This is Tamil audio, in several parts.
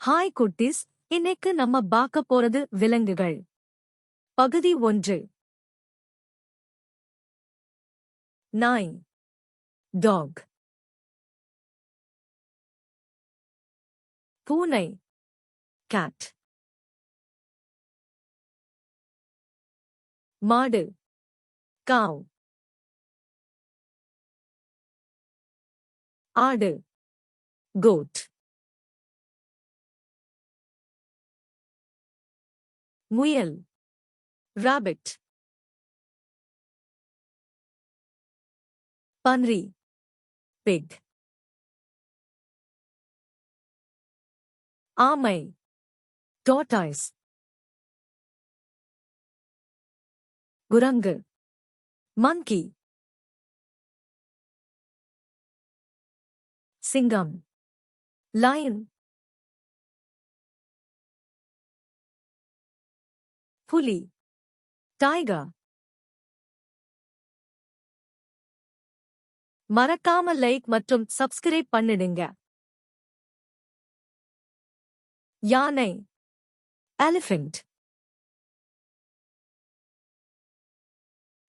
ஹாய் குட்டீஸ், இன்னைக்கு நம்ம பார்க்க போறது விலங்குகள். பகுதி 1. நாய், டாக். பூனை, கேட். மாடு, cow. ஆடு, goat. முயல், rabbit. பன்றி, pig. ஆமை, tortoise. குரங்கு, monkey. சிங்கம், lion. புலி, tiger. மறக்காம லைக் மற்றும் சப்ஸ்கிரைப் பண்ணிடுங்க. யானை, elephant.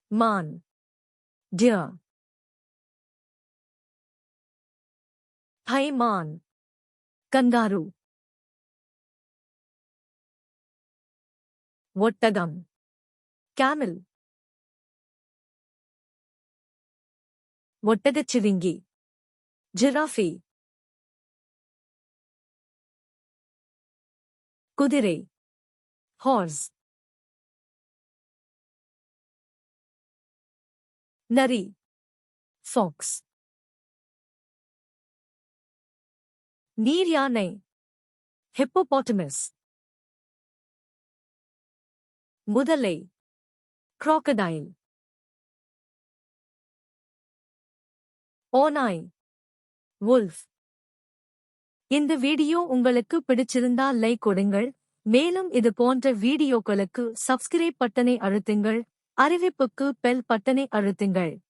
மான், deer. ஹைமான், kangaroo. ஒட்டகம், camel. ஒட்டகச்சிவிங்கி, ஜிராஃபி. குதிரை, horse. நரி, fox. நீர் யானை, hippopotamus. முதலை, crocodile. ஓநாய், wolf. இந்த வீடியோ உங்களுக்கு பிடிச்சிருந்தா லைக் கொடுங்கள். மேலும் இது போன்ற வீடியோக்களுக்கு சப்ஸ்கிரைப் பட்டனை அழுத்துங்கள். அறிவிப்புக்கு பெல் பட்டனை அழுத்துங்கள்.